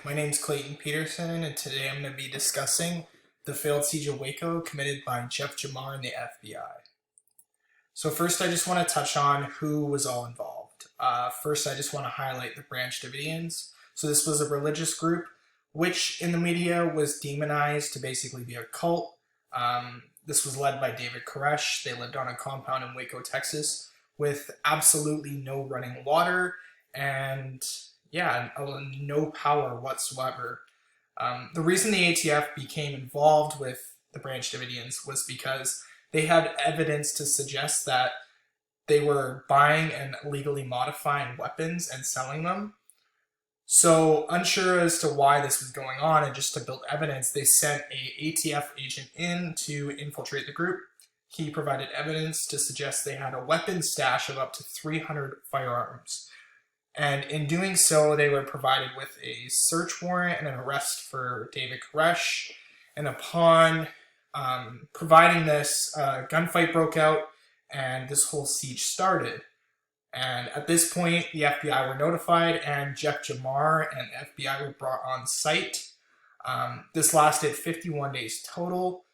my name is Clayton Peterson, and today I'm going to be discussing the failed siege of Waco committed by Jamar and the FBI. So first, I just want to touch on who was all involved. First, I just want to highlight the Branch Davidians. So this was a religious group, which in the media was demonized to basically be a cult. This was led by David Koresh. They lived on a compound in Waco, Texas, with absolutely no running water and no power whatsoever. The reason the ATF became involved with the Branch Davidians was because they had evidence to suggest that they were buying and illegally modifying weapons and selling them. So, unsure as to why this was going on, and just to build evidence, they sent a ATF agent in to infiltrate the group. He provided evidence to suggest they had a weapons stash of up to 300 firearms. And in doing so, they were provided with a search warrant and an arrest for David Koresh. And upon providing this, a gunfight broke out and this whole siege started. And at this point, the FBI were notified and Jamar and the FBI were brought on site. This lasted 51 days total.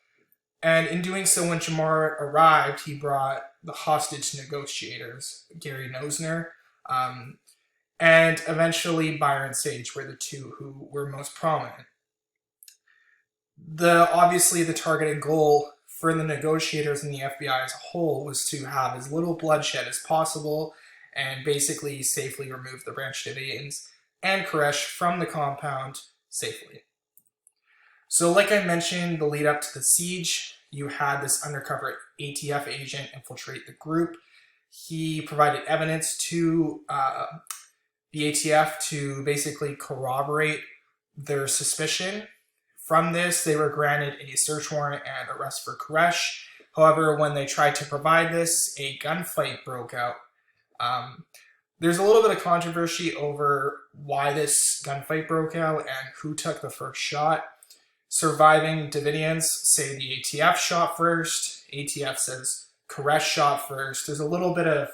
And in doing so, when Jamar arrived, he brought the hostage negotiators, Gary Nosner, and eventually Byron Sage were the two who were most prominent. Obviously, the targeted goal for the negotiators and the FBI as a whole was to have as little bloodshed as possible and basically safely remove the Branch Davidians and Koresh from the compound safely. So like I mentioned, the lead up to the siege, you had this undercover ATF agent infiltrate the group. He provided evidence to the ATF to basically corroborate their suspicion. From this, they were granted a search warrant and arrest for Koresh. However, when they tried to provide this, a gunfight broke out. There's a little bit of controversy over why this gunfight broke out and who took the first shot. Surviving Davidians say the ATF shot first. ATF says Koresh shot first. There's a little bit of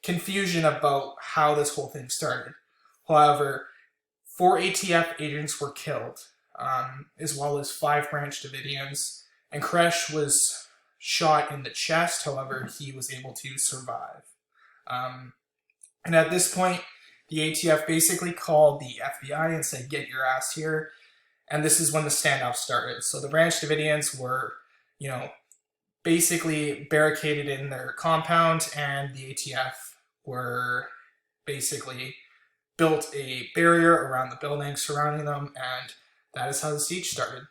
confusion about how this whole thing started. However, 4 ATF agents were killed, as well as 5 Branch Davidians, and Koresh was shot in the chest. However, he was able to survive. And at this point, the ATF basically called the FBI and said, "Get your ass here." And this is when the standoff started. So the Branch Davidians were, basically barricaded in their compound, and the ATF were basically built a barrier around the building surrounding them, and that is how the siege started.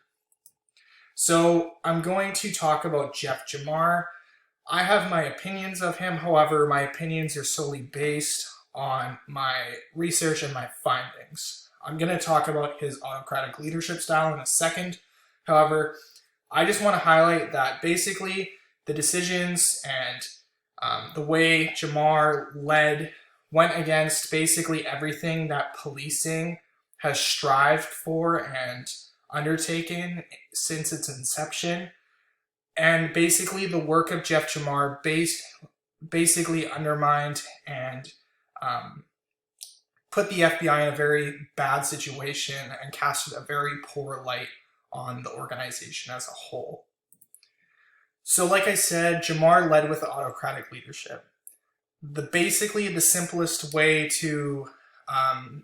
So I'm going to talk about Jamar. I have my opinions of him. However, my opinions are solely based on my research and my findings. I'm going to talk about his autocratic leadership style in a second. However, I just want to highlight that basically the decisions and the way Jamar went against basically everything that policing has strived for and undertaken since its inception. And basically the work of Jamar basically undermined and put the FBI in a very bad situation and casted a very poor light on the organization as a whole. So like I said, Jamar led with autocratic leadership. Basically the simplest way to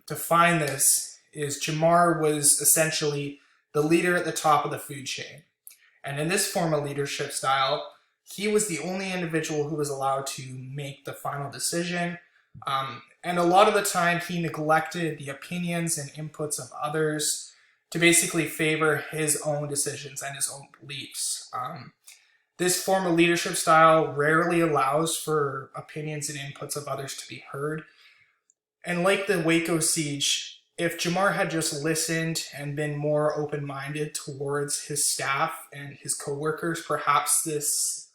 define this is Jamar was essentially the leader at the top of the food chain. And in this form of leadership style, he was the only individual who was allowed to make the final decision. And a lot of the time he neglected the opinions and inputs of others to basically favor his own decisions and his own beliefs. This form of leadership style rarely allows for opinions and inputs of others to be heard. And like the Waco siege, if Jamar had just listened and been more open-minded towards his staff and his coworkers, perhaps this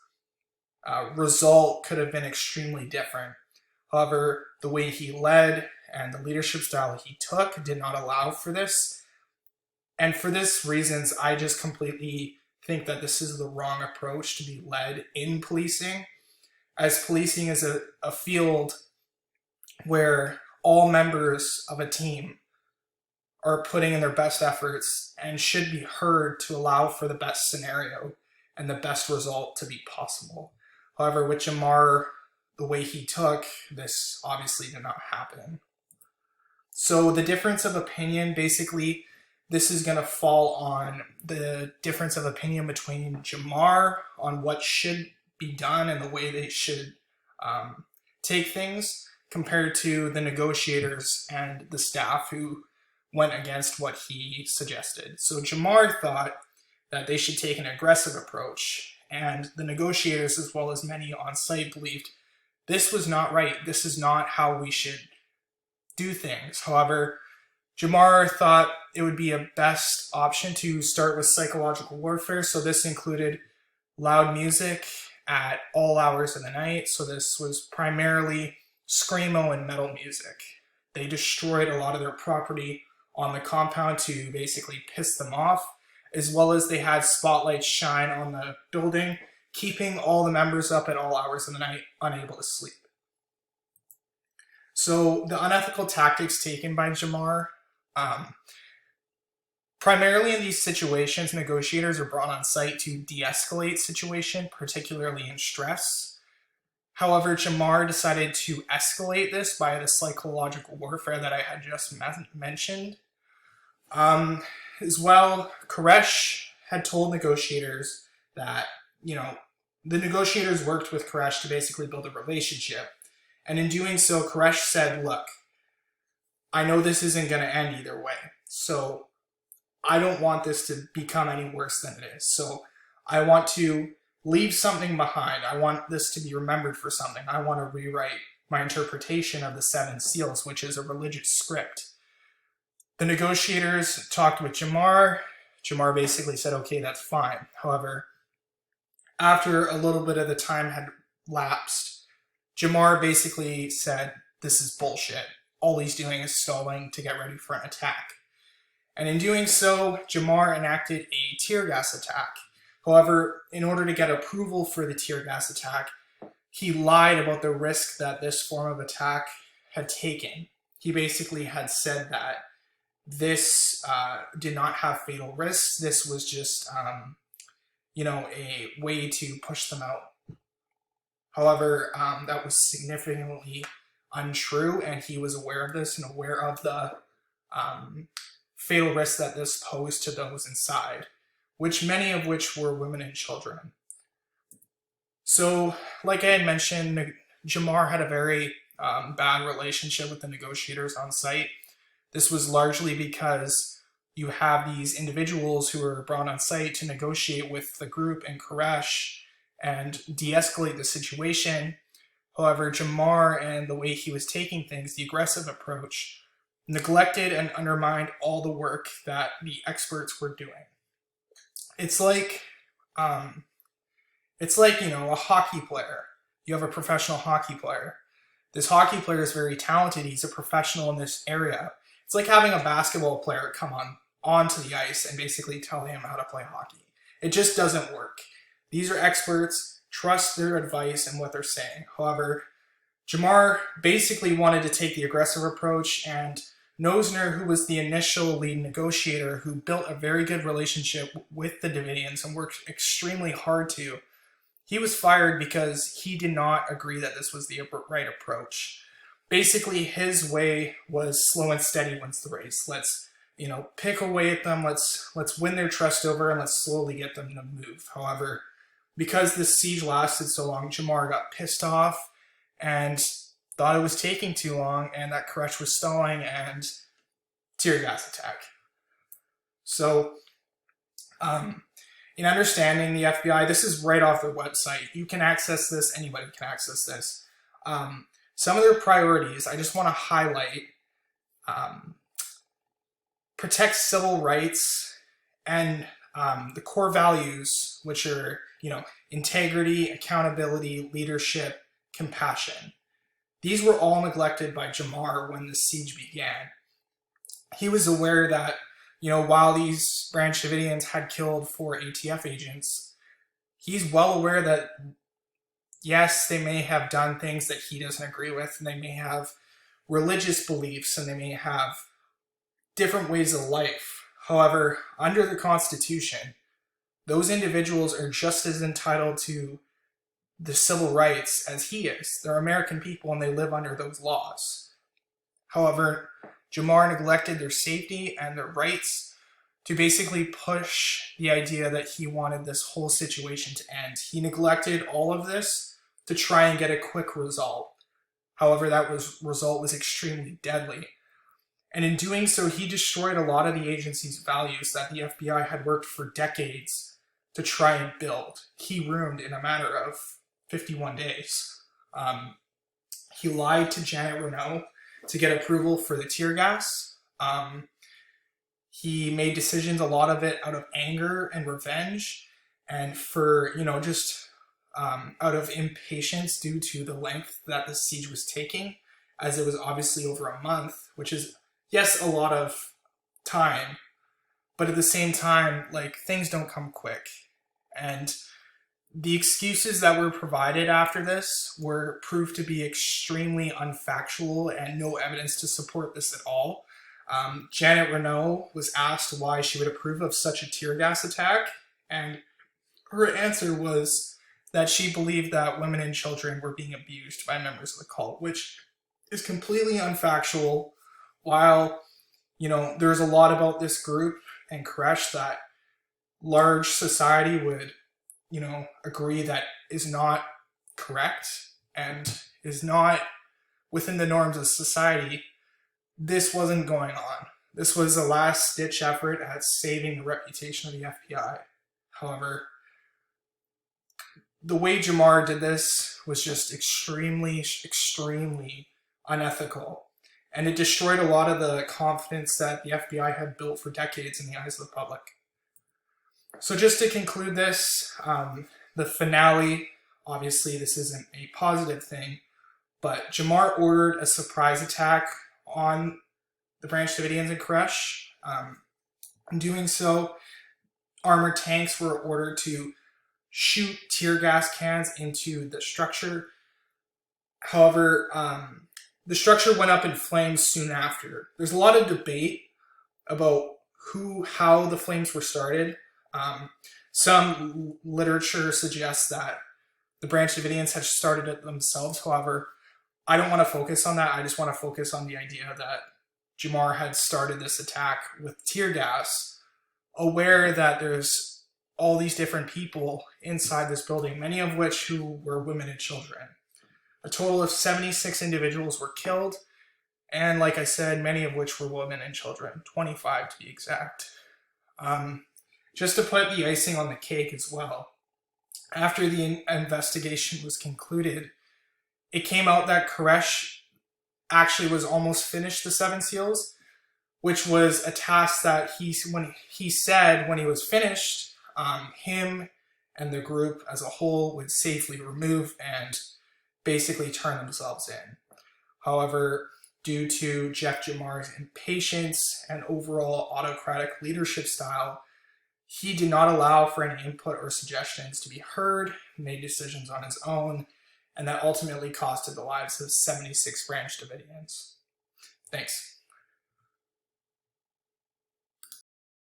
result could have been extremely different. However, the way he led and the leadership style he took did not allow for this. And for this reasons, I just completely think that this is the wrong approach to be led in policing, as policing is a field where all members of a team are putting in their best efforts and should be heard to allow for the best scenario and the best result to be possible. However, with Jamar, the way he took, this obviously did not happen. So the difference of opinion, basically, this is going to fall on the difference of opinion between Jamar on what should be done and the way they should take things, compared to the negotiators and the staff who went against what he suggested. So Jamar thought that they should take an aggressive approach, and the negotiators, as well as many on site, believed this was not right. This is not how we should do things. However, Jamar thought it would be a best option to start with psychological warfare. So this included loud music at all hours of the night. So this was primarily screamo and metal music. They destroyed a lot of their property on the compound to basically piss them off, as well as they had spotlights shine on the building, keeping all the members up at all hours of the night, unable to sleep. So the unethical tactics taken by Jamar, primarily in these situations, negotiators are brought on site to de-escalate situation, particularly in stress. However, Jamar decided to escalate this by the psychological warfare that I had just mentioned. As well, Koresh had told negotiators that, the negotiators worked with Koresh to basically build a relationship. And in doing so, Koresh said, look, I know this isn't going to end either way. So I don't want this to become any worse than it is. So I want to leave something behind. I want this to be remembered for something. I want to rewrite my interpretation of the Seven Seals, which is a religious script. The negotiators talked with Jamar. Jamar basically said, okay, that's fine. However, after a little bit of the time had lapsed, Jamar basically said, this is bullshit. All he's doing is stalling to get ready for an attack. And in doing so, Jamar enacted a tear gas attack. However, in order to get approval for the tear gas attack, he lied about the risk that this form of attack had taken. He basically had said that this did not have fatal risks. This was just, a way to push them out. However, that was significantly untrue, and he was aware of this and aware of the fatal risk that this posed to those inside, many of which were women and children. So, like I had mentioned, Jamar had a very bad relationship with the negotiators on site. This was largely because you have these individuals who are brought on site to negotiate with the group and Koresh and de-escalate the situation. However, Jamar and the way he was taking things, the aggressive approach, neglected and undermined all the work that the experts were doing. It's like a hockey player. You have a professional hockey player. This hockey player is very talented. He's a professional in this area. It's like having a basketball player come onto the ice and basically tell him how to play hockey. It just doesn't work. These are experts. Trust their advice and what they're saying. However, Jamar basically wanted to take the aggressive approach, and Nosner, who was the initial lead negotiator, who built a very good relationship with the Davidians and worked extremely hard he was fired because he did not agree that this was the right approach. Basically, his way was slow and steady wins the race. Let's, pick away at them. Let's win their trust over, and let's slowly get them to move. However, because this siege lasted so long, Jamar got pissed off and thought it was taking too long, and that Koresh was stalling, and tear gas attack. So, in understanding the FBI, this is right off their website. You can access this. Anybody can access this. Some of their priorities, I just want to highlight, protect civil rights and the core values, which are, integrity, accountability, leadership, compassion. These were all neglected by Jamar when the siege began. He was aware that, while these Branch Davidians had killed 4 ATF agents, he's well aware that, yes, they may have done things that he doesn't agree with, and they may have religious beliefs, and they may have different ways of life. However, under the Constitution, those individuals are just as entitled to the civil rights as he is. They're American people and they live under those laws. However, Jamar neglected their safety and their rights to basically push the idea that he wanted this whole situation to end. He neglected all of this to try and get a quick result. However, that result was extremely deadly. And in doing so, he destroyed a lot of the agency's values that the FBI had worked for decades to try and build. He ruined in a matter of 51 days. He lied to Janet Renault to get approval for the tear gas. He made decisions, a lot of it out of anger and revenge, and for, just out of impatience due to the length that the siege was taking, as it was obviously over a month, which is, yes, a lot of time, but at the same time, things don't come quick. And the excuses that were provided after this were proved to be extremely unfactual and no evidence to support this at all. Janet Renault was asked why she would approve of such a tear gas attack, and her answer was that she believed that women and children were being abused by members of the cult, which is completely unfactual. While, there's a lot about this group and Koresh that large society would, agree that is not correct and is not within the norms of society, this wasn't going on. This was a last-ditch effort at saving the reputation of the FBI. However, the way Jamar did this was just extremely, extremely unethical. And it destroyed a lot of the confidence that the FBI had built for decades in the eyes of the public. So just to conclude this, the finale, obviously this isn't a positive thing, but Jamar ordered a surprise attack on the Branch Davidians in Koresh. In doing so, armored tanks were ordered to shoot tear gas cans into the structure. However, the structure went up in flames soon after. There's a lot of debate about how the flames were started. Some literature suggests that the Branch Davidians had started it themselves. However, I don't want to focus on that. I just want to focus on the idea that Jamar had started this attack with tear gas, aware that there's all these different people inside this building, many of which who were women and children. A total of 76 individuals were killed, and like I said, many of which were women and children, 25 to be exact. Just to put the icing on the cake as well, after the investigation was concluded, it came out that Koresh actually was almost finished the 7 seals, which was a task that he said when he was finished, him and the group as a whole would safely remove and basically turn themselves in. However, due to Jeff Jamar's impatience and overall autocratic leadership style, he did not allow for any input or suggestions to be heard, made decisions on his own, and that ultimately costed the lives of 76 Branch Davidians. Thanks.